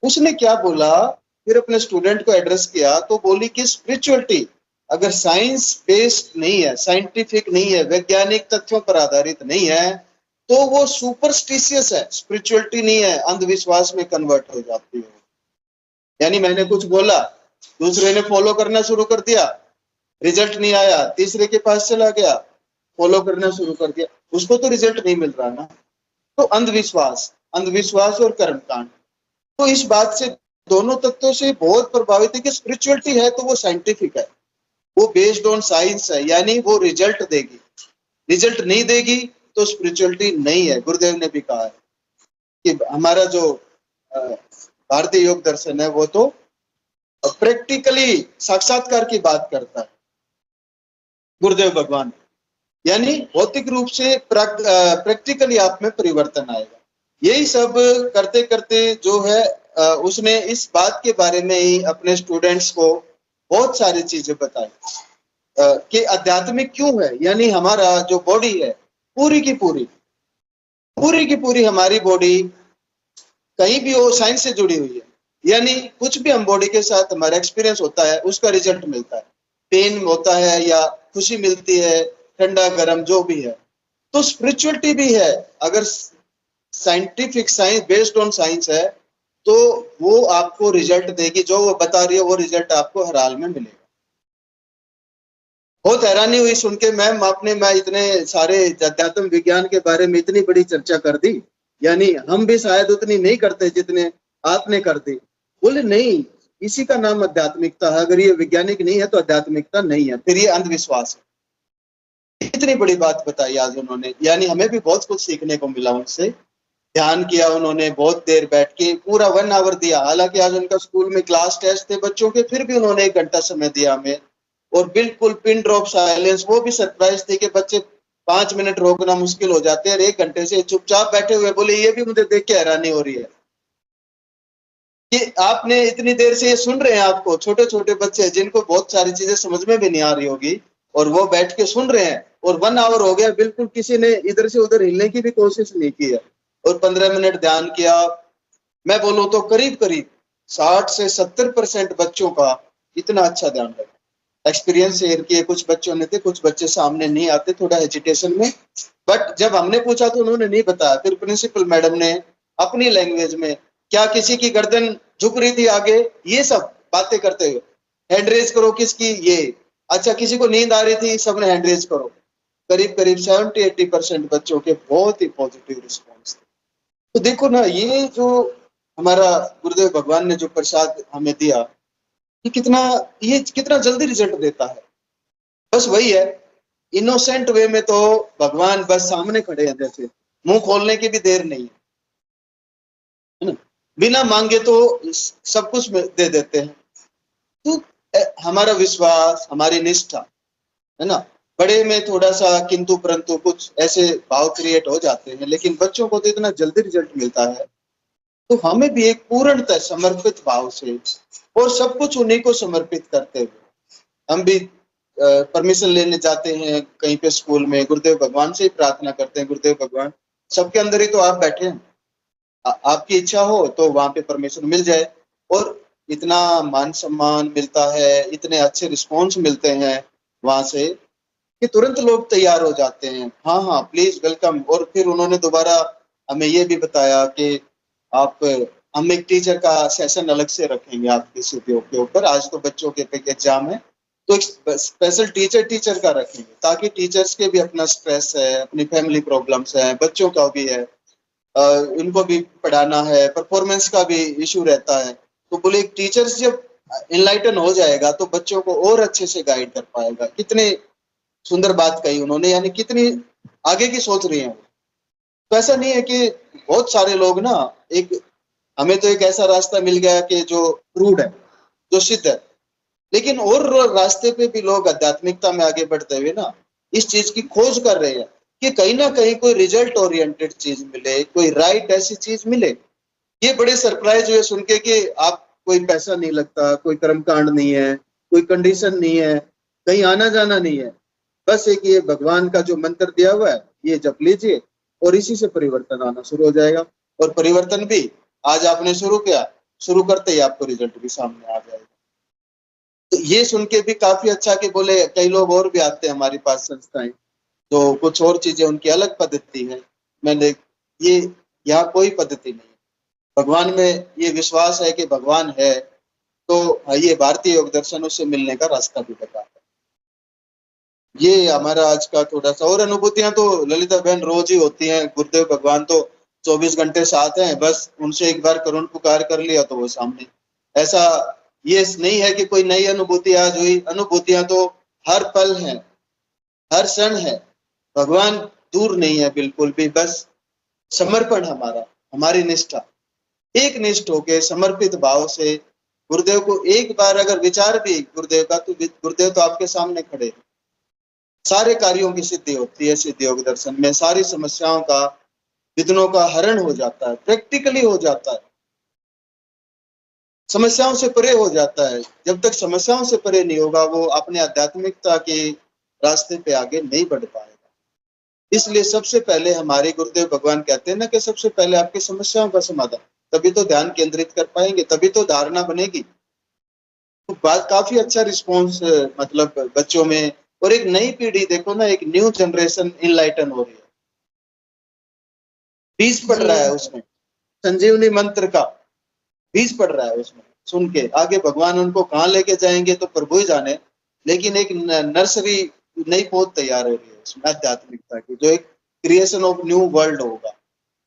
Speaker 6: उसने क्या बोला, फिर अपने स्टूडेंट को एड्रेस किया तो बोली कि स्पिरिचुअलिटी अगर साइंस बेस्ड नहीं है, साइंटिफिक नहीं है, वैज्ञानिक तथ्यों पर आधारित नहीं है, तो वो सुपरस्टिशियस है, स्पिरिचुअलिटी नहीं है, अंधविश्वास में कन्वर्ट हो जाती है। यानी मैंने कुछ बोला, दूसरे ने फॉलो करना शुरू कर दिया, रिजल्ट नहीं आया, तीसरे के पास चला गया, फॉलो करना शुरू कर दिया, उसको तो रिजल्ट नहीं मिल रहा ना। तो अंधविश्वास, अंधविश्वास और कर्मकांड, तो इस बात से, दोनों तत्वों से बहुत प्रभावित है कि स्पिरिचुअलिटी है तो वो साइंटिफिक है, वो बेस्ड ऑन साइंस है, यानी वो रिजल्ट देगी। रिजल्ट नहीं देगी तो स्पिरिचुअलिटी नहीं है। गुरुदेव ने भी कहा है कि हमारा जो भारतीय योग दर्शन है वो तो प्रैक्टिकली साक्षात्कार की बात करता है, गुरुदेव भगवान, यानी भौतिक रूप से प्रैक्टिकली आप में परिवर्तन आएगा। यही सब करते करते जो है उसने इस बात के बारे में ही अपने स्टूडेंट्स को बहुत सारी चीजें बताई कि आध्यात्मिक क्यों है, यानी हमारा जो बॉडी है पूरी की पूरी हमारी बॉडी कहीं भी हो साइंस से जुड़ी हुई है, यानी कुछ भी हम बॉडी के साथ हमारा एक्सपीरियंस होता है उसका रिजल्ट मिलता है, पेन होता है या खुशी मिलती है, ठंडा गर्म जो भी है। तो स्पिरिचुअलिटी भी है, अगर scientific science based on science है तो वो आपको रिजल्ट देगी, जो वो बता रही है वो रिजल्ट आपको हर हाल में मिलेगा। बहुत हैरानी हुई सुन के, मैम आपने, मैं इतने सारे अध्यात्म विज्ञान के बारे में इतनी बड़ी चर्चा कर दी, यानी हम भी शायद उतनी नहीं करते जितने आपने कर दी। बोले नहीं, इसी का नाम आध्यात्मिकता है, अगर ये वैज्ञानिक नहीं है तो आध्यात्मिकता नहीं है, फिर ये अंधविश्वास है। इतनी बड़ी बात बताई आज उन्होंने, यानी हमें भी बहुत कुछ सीखने को मिला उनसे। ध्यान किया उन्होंने, बहुत देर बैठ के पूरा 1 आवर दिया, हालांकि आज उनका स्कूल में क्लास टेस्ट थे बच्चों के, फिर भी उन्होंने 1 घंटा समय दिया हमें, और बिल्कुल पिन ड्रॉप साइलेंस। वो भी सरप्राइज थे कि बच्चे 5 मिनट रोकना मुश्किल हो जाते हैं, 1 घंटे से चुपचाप बैठे हुए। बोले ये भी मुझे देख के हैरानी हो रही है कि आपने इतनी देर से ये सुन रहे हैं, आपको छोटे छोटे बच्चे जिनको बहुत सारी चीजें समझ में भी नहीं आ रही होगी, और वो बैठ के सुन रहे हैं, और 1 आवर हो गया, बिल्कुल किसी ने इधर से उधर हिलने की भी कोशिश नहीं की है, और 15 मिनट ध्यान किया। मैं बोलूं तो करीब करीब 60 से 70% बच्चों का इतना अच्छा ध्यान रखा। एक्सपीरियंस शेयर किए, कुछ बच्चों ने थे, कुछ बच्चे सामने नहीं आते, थोड़ा हेजिटेशन में, बट जब हमने पूछा तो उन्होंने नहीं बताया। फिर प्रिंसिपल मैडम ने अपनी लैंग्वेज में, क्या किसी की गर्दन झुक रही थी आगे, ये सब बातें करते हुए, हैंड रेज करो किसकी, ये अच्छा, किसी को नींद आ रही थी, सबने हैंड रेज करो। करीब करीब 70-80% बच्चों के बहुत ही पॉजिटिव रिस्पॉन्स थे। तो देखो ना, ये जो हमारा गुरुदेव भगवान ने जो प्रसाद हमें दिया, ये कितना जल्दी रिजल्ट देता है। बस वही है, इनोसेंट वे में तो भगवान बस सामने खड़े हैं, जैसे मुंह खोलने की भी देर नहीं है ना, बिना मांगे तो सब कुछ दे देते हैं। तो हमारा विश्वास, हमारी निष्ठा है ना, बड़े में थोड़ा सा किंतु परंतु कुछ ऐसे भाव क्रिएट हो जाते हैं, लेकिन बच्चों को तो इतना जल्दी रिजल्ट मिलता है। तो हमें भी एक पूर्णतः समर्पित भाव से और सब कुछ उन्हीं को समर्पित करते हुए, हम भी परमिशन लेने जाते हैं कहीं पे स्कूल में, गुरुदेव भगवान से ही प्रार्थना करते हैं, गुरुदेव भगवान सबके अंदर ही तो आप बैठे हैं, आपकी इच्छा हो तो वहां पे परमिशन मिल जाए। और इतना मान सम्मान मिलता है, इतने अच्छे रिस्पॉन्स मिलते हैं वहां से कि तुरंत लोग तैयार हो जाते हैं, हाँ हाँ प्लीज वेलकम। और फिर उन्होंने दोबारा हमें ये भी बताया कि आप हम एक टीचर का सेशन अलग से रखेंगे आपके सीपीओ के ऊपर। आज तो बच्चों के एग्जाम है, तो एक स्पेशल टीचर का रखेंगे, ताकि टीचर्स के भी अपना स्ट्रेस है, अपनी फैमिली प्रॉब्लम्स है, बच्चों का भी है, इनको भी पढ़ाना है, परफॉर्मेंस का भी इशू रहता है। तो बोले एक टीचर्स जब इनलाइटन हो जाएगा तो बच्चों को और अच्छे से गाइड कर पाएगा। कितने सुंदर बात कही उन्होंने, यानी कितनी आगे की सोच रही है। तो ऐसा नहीं है कि बहुत सारे लोग ना, एक हमें तो एक ऐसा रास्ता मिल गया कि जो रूड है, जो सिद्ध है, लेकिन और रास्ते पे भी लोग आध्यात्मिकता में आगे बढ़ते हुए ना इस चीज की खोज कर रहे हैं कि कहीं ना कहीं कोई रिजल्ट ओरिएंटेड चीज मिले, कोई राइट ऐसी चीज मिले। ये बड़े सरप्राइज हुए सुन के कि आप कोई पैसा नहीं लगता, कोई कर्मकांड नहीं है, कोई कंडीशन नहीं है, कहीं आना जाना नहीं है, बस एक ये भगवान का जो मंत्र दिया हुआ है ये जप लीजिए और इसी से परिवर्तन आना शुरू हो जाएगा। और परिवर्तन भी आज आपने शुरू किया, शुरू करते ही आपको रिजल्ट भी सामने आ जाएगा। तो ये सुन के भी काफी अच्छा कि बोले कई लोग और भी आते हैं हमारे पास संस्थाएं, तो कुछ और चीजें उनकी अलग पद्धति है। मैंने ये यहाँ कोई पद्धति नहीं है, भगवान में ये विश्वास है कि भगवान है, तो ये भारतीय योग दर्शनों से मिलने का रास्ता भी बताता है। ये हमारा आज का थोड़ा सा, और अनुभूतियां तो ललिता बहन रोज ही होती हैं। गुरुदेव भगवान तो 24 घंटे साथ हैं, बस उनसे एक बार करुण पुकार कर लिया तो वो सामने। ऐसा ये नहीं है कि कोई नई अनुभूति आज हुई, अनुभूतियां तो हर पल है, हर क्षण है। भगवान दूर नहीं है बिल्कुल भी, बस समर्पण हमारा, हमारी निष्ठा, एक निष्ठ होके समर्पित भाव से गुरुदेव को एक बार अगर विचार भी गुरुदेव का, तो गुरुदेव तो आपके सामने खड़े, सारे कार्यों की सिद्धि होती है। सिद्ध योग दर्शन में सारी समस्याओं का, विघ्नों का हरण हो जाता है, प्रैक्टिकली हो जाता है, समस्याओं से परे हो जाता है। जब तक समस्याओं से परे नहीं होगा वो अपने आध्यात्मिकता के रास्ते पे आगे नहीं बढ़ पाएगा। इसलिए सबसे पहले हमारे गुरुदेव भगवान कहते हैं ना कि सबसे पहले आपकी समस्याओं का समाधान, तभी तो ध्यान केंद्रित कर पाएंगे, तभी तो धारणा बनेगी। तो बात काफी अच्छा रिस्पॉन्स मतलब बच्चों में, और एक नई पीढ़ी देखो ना, एक न्यू जनरेशन इनलाइटन हो रही है, बीज पड़ रहा है उसमें, संजीवनी मंत्र का बीज पड़ रहा है उसमें सुन के। आगे भगवान उनको कहाँ लेके जाएंगे तो प्रभु ही जाने, लेकिन एक नर्सरी, नई पौध तैयार हो रही है उसमें आध्यात्मिकता की, जो एक क्रिएशन ऑफ न्यू वर्ल्ड होगा।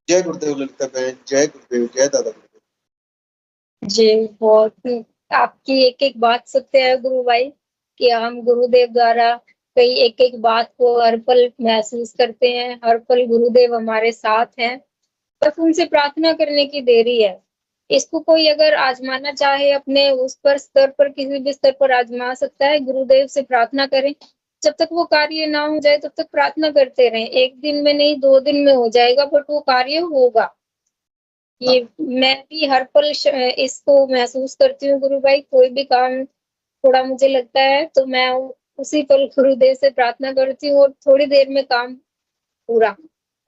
Speaker 6: जय गुरुदेव ललिता बहन, जय गुरुदेव, जय दादा गुरुदेव
Speaker 4: जी। बहुत आपकी एक एक बात सत्य है गुरु भाई, कि हम गुरुदेव द्वारा कई एक एक बात को हर पल महसूस करते हैं, हर पल गुरुदेव हमारे साथ हैं। बस उनसे प्रार्थना करने की देरी है। इसको कोई अगर आजमाना चाहे अपने उस पर स्तर पर, किसी भी स्तर पर आजमा सकता है। गुरुदेव से प्रार्थना करें, जब तक वो कार्य ना हो जाए तब तक प्रार्थना करते रहें। एक दिन में नहीं, 2 दिन में हो जाएगा, बट वो कार्य होगा। ये मैं भी हर पल इसको महसूस करती हूँ गुरु भाई। कोई भी काम थोड़ा मुझे लगता है तो मैं उसी पल गुरुदेव से प्रार्थना करती हूँ और थोड़ी देर में काम पूरा।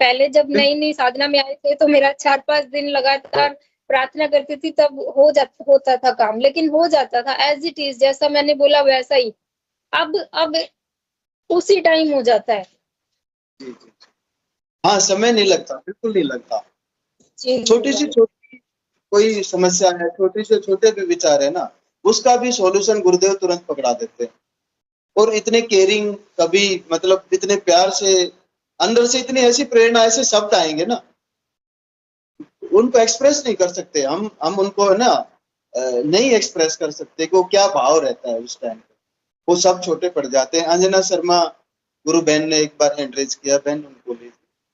Speaker 4: पहले जब नई नई साधना में आए थे तो मेरा 4-5 दिन लगातार प्रार्थना करती थी, तब होता था काम, लेकिन हो जाता था एज इट इज, जैसा मैंने बोला वैसा ही। अब उसी टाइम हो जाता है।
Speaker 6: जी जी, हाँ समय नहीं लगता, बिल्कुल नहीं लगता।
Speaker 4: जी
Speaker 6: छोटी सी छोटी कोई समस्या है, छोटे से छोटे भी विचार है ना, उसका भी सॉल्यूशन गुरुदेव तुरंत पकड़ा देते हैं। और इतने केयरिंग, कभी मतलब इतने प्यार से, अंदर से इतनी ऐसी प्रेरणा, ऐसे शब्द आएंगे ना, उनको एक्सप्रेस नहीं कर सकते हम उनको है ना, नहीं एक्सप्रेस कर सकते कि वो क्या भाव रहता है उस टाइम पे। वो सब छोटे पड़ जाते हैं। अंजना शर्मा गुरु बहन ने एक बार हैंड रेज किया, बहन उनको ले।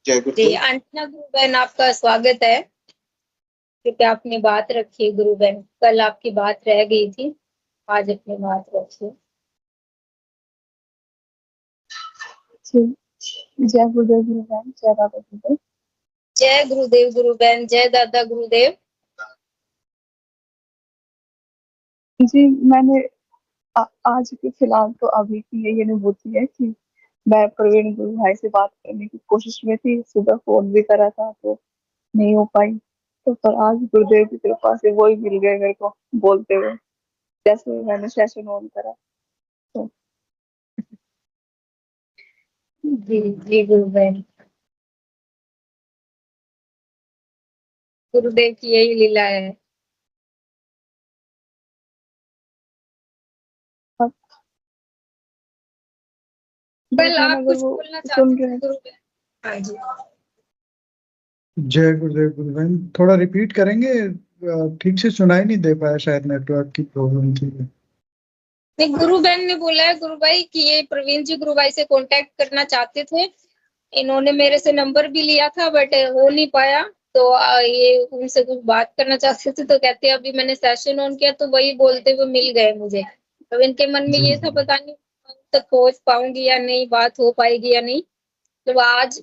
Speaker 6: जय
Speaker 4: जी,
Speaker 6: गुरुदेव।
Speaker 4: अंजना गुरु बहन आपका स्वागत है, क्योंकि आपने बात रखी है गुरु बहन। कल आपकी बात रह गई थी, आज अपनी बात रखिए।
Speaker 7: जय गुरुदेव गुरु बहन, जय दादा गुरुदेव।
Speaker 4: जय गुरुदेव गुरु बहन, जय दादा गुरुदेव।
Speaker 7: जी, मैंने आज के फिलहाल तो अभी की यही अनुभूति है कि मैं प्रवीण गुरु भाई से बात करने की कोशिश में थी। सुबह फोन भी करा था तो नहीं हो पाई, तो पर आज गुरुदेव की कृपा से वो ही मिल गए मेरे को बोलते हुए, जैसे मैंने सेशन ऑन करा। तो
Speaker 4: जी जी गुरु बहन। गुरुदेव की यही लीला है। कल आप
Speaker 7: अगर
Speaker 4: कुछ
Speaker 7: वो
Speaker 4: बोलना
Speaker 7: सुन
Speaker 4: चाहते
Speaker 7: रहे
Speaker 4: थे
Speaker 7: हैं।
Speaker 4: गुरुदेव? हाँ जी।
Speaker 8: जय गुरुदेव गुरुबहन, थोड़ा रिपीट करेंगे? ठीक से सुनाई नहीं दे पाया, शायद नेटवर्क की प्रॉब्लम थी।
Speaker 4: नहीं, गुरु बहन ने बोला है गुरु भाई कि ये प्रवीण जी गुरु भाई से कांटेक्ट करना चाहते थे। इन्होंने मेरे से नंबर भी लिया था बट हो नहीं पाया। तो ये उनसे कुछ बात करना चाहते थे, तो कहते हैं अभी मैंने सेशन ऑन किया तो वही बोलते हुए मिल गए मुझे। तो इनके मन में ये था पता नहीं तक पहुंच पाऊंगी या नहीं, बात हो पाएगी या नहीं। तो आज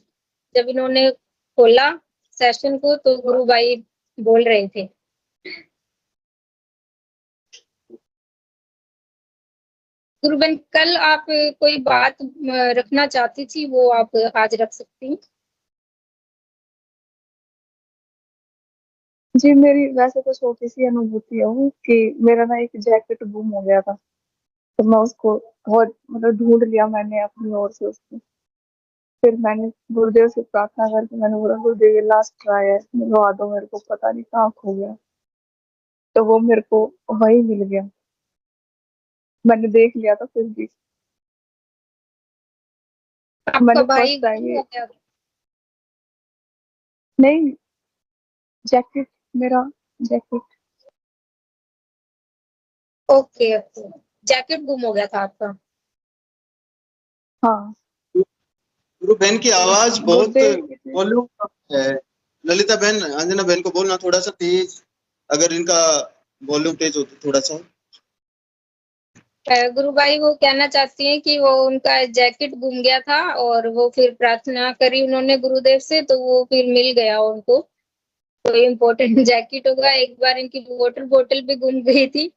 Speaker 4: जब इन्होंने खोला सेशन को तो गुरु भाई बोल रहे थे। गुरुबन, कल आप कोई बात रखना चाहती थी, वो आप आज रख सकती हैं।
Speaker 7: जी, मेरी वैसे तो छोटी सी अनुभूति है वो कि मेरा ना एक जैकेट गुम हो गया था। तो मैं उसको बहुत मतलब ढूंढ लिया मैंने अपनी ओर से उसको। फिर मैंने गुरुदेव से प्रार्थना करके मैंने बोला गुरुदेव ये लास्ट ट्राई है, मिलवा दो मेरे को, पता नहीं कहाँ खो गया। तो वो मेरे को वही मिल गया। मैंने देख लिया था फिर भी।
Speaker 4: आपका
Speaker 7: मैंने
Speaker 4: भाई
Speaker 7: फर्स्ट टाइम
Speaker 4: गुम
Speaker 7: ये
Speaker 4: हो गया?
Speaker 7: नहीं, जैकेट, मेरा जैकेट।
Speaker 4: ओके ओके, जैकेट गुम हो गया था आपका।
Speaker 7: हाँ,
Speaker 6: गुरु बहन की आवाज बहुत
Speaker 7: गुरुदेव की-
Speaker 6: वॉल्यूम कम है। ललिता बहन, अंजना बहन को बोलना थोड़ा सा तेज, अगर इनका वॉल्यूम तेज हो तो थोड़ा सा।
Speaker 4: गुरु भाई वो कहना चाहती हैं कि वो उनका जैकेट गुम गया था और वो फिर प्रार्थना करी उन्होंने गुरुदेव से तो वो फिर मिल गया उनको। तो इम्पोर्टेंट जैकेट होगा। एक बार इनकी वाटर बोतल भी गुम गई थी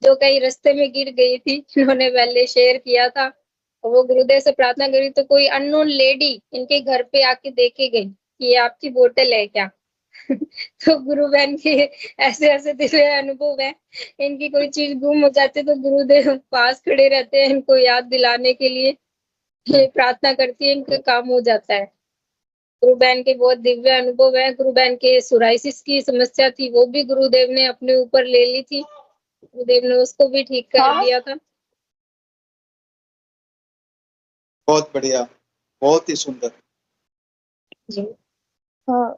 Speaker 4: जो कहीं रास्ते में गिर गई थी, उन्होंने पहले शेयर किया था। और वो गुरुदेव से प्रार्थना करी तो कोई अननोन लेडी इनके घर पे आके देखे गई कि ये आपकी बोतल है क्या। तो गुरु बहन के ऐसे ऐसे दिव्य अनुभव है। इनकी कोई चीज गुम हो जाती है तो गुरुदेव पास खड़े रहते हैं इनको याद दिलाने के लिए। ये प्रार्थना करती है, इनका काम हो जाता है। गुरु बहन के बहुत दिव्य अनुभव है। गुरु बहन के सोराइसिस की समस्या थी वो भी गुरुदेव ने अपने ऊपर ले ली थी। गुरुदेव ने उसको भी ठीक कर
Speaker 7: हाँ,
Speaker 4: दिया था।
Speaker 6: बहुत बढ़िया, बहुत ही सुंदर।
Speaker 4: जी
Speaker 7: हाँ।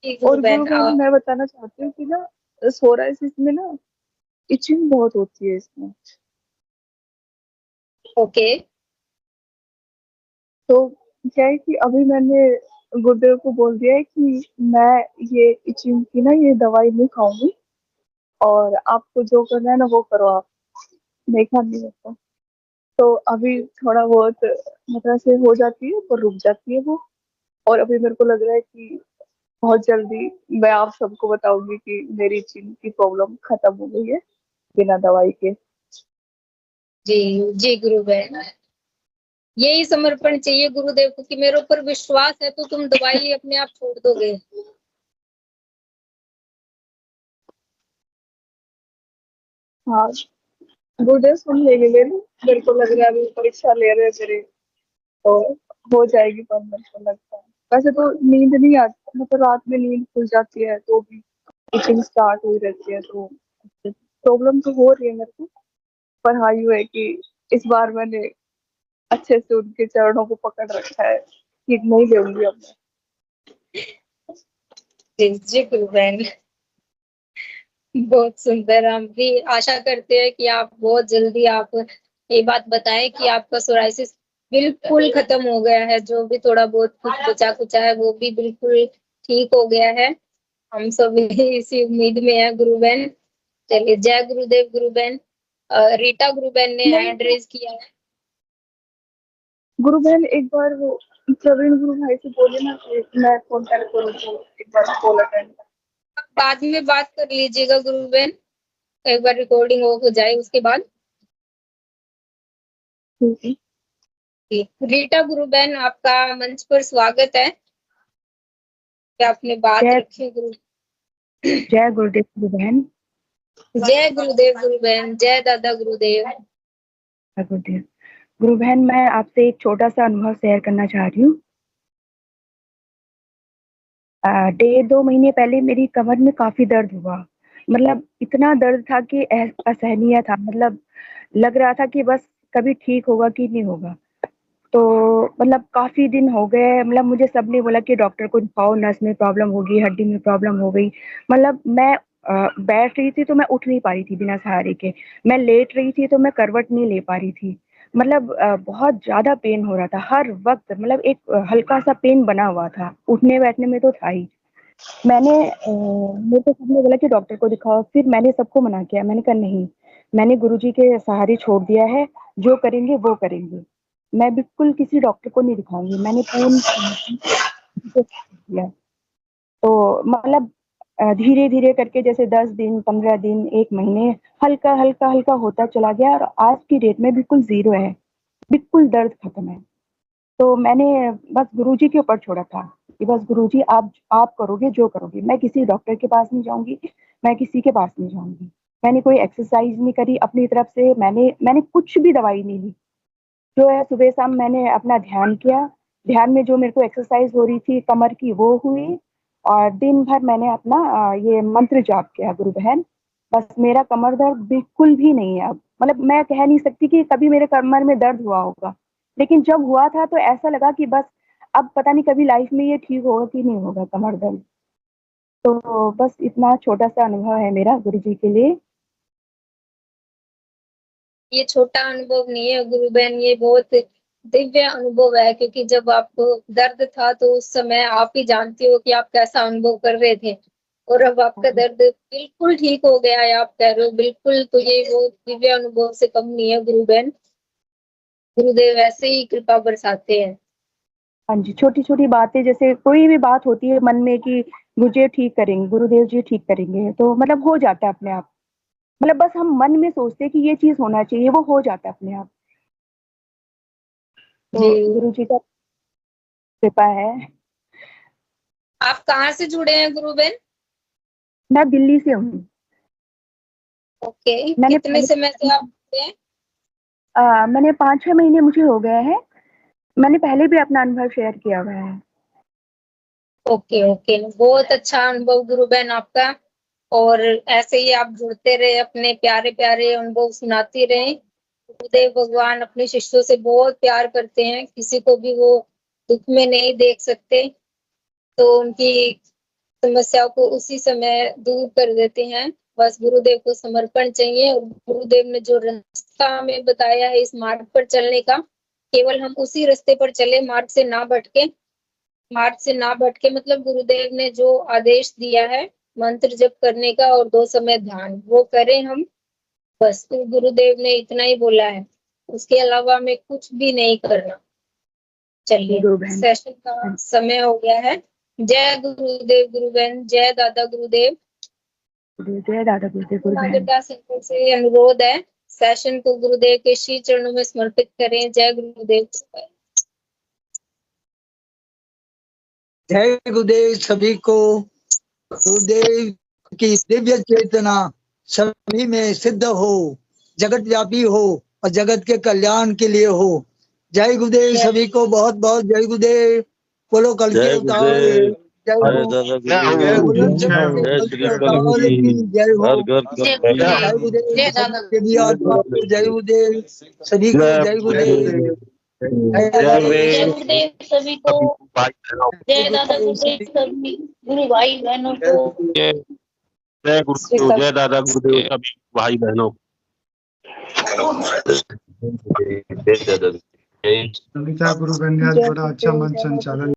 Speaker 4: जी गुरु
Speaker 7: और
Speaker 4: बहन।
Speaker 7: गुरु बहन मैं बताना चाहती हूँ कि ना सोराइसिस में ना इचिंग बहुत होती है इसमें।
Speaker 4: ओके
Speaker 7: तो क्या है कि अभी मैंने गुरुदेव को बोल दिया है कि मैं ये इचिंग की ना ये दवाई नहीं खाऊंगी और आपको जो करना है ना वो करो, आप नहीं खानी है तो अभी थोड़ा बहुत मतलब से हो जाती है पर रुक जाती है वो। और अभी मेरे को लग रहा है कि बहुत जल्दी मैं आप सबको बताऊंगी कि मेरी इचिंग की प्रॉब्लम खत्म हो गई है बिना दवाई के।
Speaker 4: जी जी गुरु बहन, यही समर्पण चाहिए गुरुदेव को कि मेरे ऊपर विश्वास है तो तुम दवाई अपने आप छोड़ दोगे।
Speaker 7: हाँ, गुरुदेव सुन लेंगे मेरी। मेरे को लग रहा है अभी परीक्षा ले रहे हैं मेरे तो हो जाएगी, पर मेरे को लगता है वैसे तो नींद नहीं आती, मतलब रात में नींद खुल जाती है तो भी टीचिंग स्टार्ट हुई रहती है तो प्रॉब्लम तो हो रही है मेरे को। पर हाँ यू है कि इस बार मैंने अच्छे से उनके चरणों को पकड़ रखा है कि नहीं लेंगी अब मैं।
Speaker 4: जी जी गुरु बहन, बहुत सुंदर। हम भी आशा करते हैं कि आप बहुत जल्दी आप ये बात बताएं कि आपका सोराइसिस बिल्कुल खत्म हो गया है। जो भी थोड़ा बहुत कुछ बचा कुचा है वो भी बिल्कुल ठीक हो गया है। हम सब इसी उम्मीद में है गुरु बहन। चलिए, जय गुरुदेव गुरु बहन। रीटा गुरु बहन ने
Speaker 7: नहीं
Speaker 4: हैंड रेज किया है।
Speaker 7: गुरु बहन, एक बार वो प्रवीण गुरु भाई से बोले ना कि मैं कॉन्टेक्ट करूँ तो एक बार कॉल अटेंड
Speaker 4: बाद में बात कर लीजिएगा गुरु बहन, एक बार रिकॉर्डिंग हो जाए उसके बाद।
Speaker 7: कर।
Speaker 4: रीटा गुरु बहन, आपका मंच पर स्वागत है कि आपने बात
Speaker 9: जय
Speaker 4: रखी गुरु।
Speaker 9: जय गुरुदेव गुरु बहन।
Speaker 4: जय गुरुदेव गुरु बहन, जय दादा गुरुदेव।
Speaker 9: जय गुरुदेव गुरु बहन, मैं आपसे एक छोटा सा अनुभव शेयर करना चाह रही हूँ। डेढ़ 2 महीने पहले मेरी कमर में काफी दर्द हुआ। मतलब इतना दर्द था कि असहनीय था। मतलब लग रहा था कि बस कभी ठीक होगा कि नहीं होगा। तो मतलब काफी दिन हो गए। मतलब मुझे सबने बोला कि डॉक्टर को दिखाओ, नस में प्रॉब्लम होगी, हड्डी में प्रॉब्लम हो गई। मतलब मैं बैठ रही थी तो मैं उठ नहीं पा रही थी बिना सहारे के। मैं लेट रही थी तो मैं करवट नहीं ले पा रही थी। मतलब बहुत ज़्यादा पेन हो रहा था हर वक़्त। मतलब एक हल्का-सा पेन बना हुआ था, उठने-बैठने में तो था ही। मेरे को सबने बोला कि डॉक्टर को दिखाओ, फिर मैंने सबको मना किया। मैंने कहा नहीं, मैंने गुरुजी के सहारे छोड़ दिया है, जो करेंगे वो करेंगे। मैं बिल्कुल किसी डॉक्टर को नहीं दिखाऊँगी। मैंने पूर्ण किया। तो मतलब धीरे-धीरे करके जैसे 10 दिन, 15 दिन, 1 महीने हल्का होता चला गया और आज की डेट में बिल्कुल ज़ीरो है, बिल्कुल दर्द खत्म है। तो मैंने बस गुरुजी के ऊपर छोड़ा था कि बस गुरुजी आप करोगे जो करोगे। मैं किसी डॉक्टर के पास नहीं जाऊँगी, मैं किसी के पास नहीं जाऊँगी। मैंने कोई एक्सरसाइज़ नहीं करी अपनी तरफ से। मैंने कुछ भी दवाई नहीं ली। जो है सुबह-शाम मैंने अपना ध्यान किया। ध्यान में जो मेरे को एक्सरसाइज़ हो रही थी कमर की वो हुई और दिन भर मैंने अपना ये मंत्र जाप किया गुरु बहन। बस मेरा कमर दर्द बिल्कुल भी नहीं है अब। मतलब मैं कह नहीं सकती कि कभी मेरे कमर में दर्द हुआ होगा। लेकिन जब हुआ था तो ऐसा लगा कि बस अब पता नहीं कभी लाइफ़ में ये ठीक होगा कि नहीं होगा कमर दर्द। तो बस इतना छोटा-सा अनुभव है मेरा गुरुजी के लिए।
Speaker 4: ये छोटा अनुभव नहीं है गुरु बहन, ये बहुत दिव्य अनुभव है, क्योंकि जब आपको दर्द था तो उस समय आप ही जानती हो कि आप कैसा अनुभव कर रहे थे, और अब आपका दर्द बिल्कुल ठीक हो गया है, आप कह रहे हो बिल्कुल। तो ये वो दिव्य अनुभव से कम नहीं है गुरु बहन। गुरुदेव ऐसे ही कृपा बरसाते हैं।
Speaker 9: हाँ जी, छोटी-छोटी बातें जैसे कोई भी बात होती है मन में कि मुझे ठीक करेंगे, गुरुदेव जी ठीक करेंगे, तो मतलब हो जाता है अपने आप। मतलब बस हम मन में सोचते हैं कि ये चीज़ होना चाहिए, वो हो जाता है अपने आप। तो
Speaker 4: जी,
Speaker 9: गुरुजी का कृपा है।
Speaker 4: आप कहाँ से जुड़े हैं गुरु बहन?
Speaker 9: मैं दिल्ली से हूँ।
Speaker 4: ओके,
Speaker 9: मैंने
Speaker 4: कितने
Speaker 9: पहले
Speaker 4: समय से आप जुड़े हैं?
Speaker 9: मैंने 5-6 महीने मुझे हो गए हैं। मैंने पहले भी अपना अनुभव शेयर किया हुआ है।
Speaker 4: ओके ओके, बहुत अच्छा अनुभव गुरु बहन आपका। और ऐसे ही आप जुड़ते रहे, अपने प्यारे प्यारे अनुभव सुनाती रहे। गुरुदेव भगवान अपने शिष्यों से बहुत प्यार करते हैं, किसी को भी वो दुख में नहीं देख सकते, तो उनकी समस्याओं को उसी समय दूर कर देते हैं। बस गुरुदेव को समर्पण चाहिए, और गुरुदेव ने जो रास्ता हमें बताया है इस मार्ग पर चलने का, केवल हम उसी रास्ते पर चले, मार्ग से ना भटके। मतलब गुरुदेव ने जो आदेश दिया है मंत्र जप करने का और 2 समय ध्यान, वो करें हम। बस तो गुरुदेव ने इतना ही बोला है, उसके अलावा हमें कुछ भी नहीं करना। चलिए,
Speaker 9: गुरु बहन।
Speaker 4: सेशन का समय हो गया है। जय गुरुदेव गुरु बहन, जय दादा गुरुदेव।
Speaker 9: जय दादा गुरुदेव गुरु बहन।
Speaker 4: नागरिकता सेंटर से अनुरोध है, सेशन को गुरुदेव के श्री चरणों में समर्पित करें। जय गुरुदेव।
Speaker 10: जय गुरुदेव सभी को। गुरुदेव की दिव्य चेतना सभी में सिद्ध हो, जगत व्यापी हो और जगत के कल्याण के लिए हो। जय गुरुदेव सभी को, बहुत बहुत जय गुरुदेव। बोलो कल की अवतार जय हो, बोलो की जय हो। जय गुरुदेव के भी आत्मा को जय गुरुदेव, सभी को जय गुरुदेव।
Speaker 4: जय गुरुदेव सभी को, जय दादा गुरुदेव सभी गुरु भाई बहनों को।
Speaker 2: जय गुरुदेव, जय दादा गुरुदेव सभी भाई बहनों।
Speaker 8: ललिता गुरु बहन ने आज बड़ा अच्छा मंच संचालन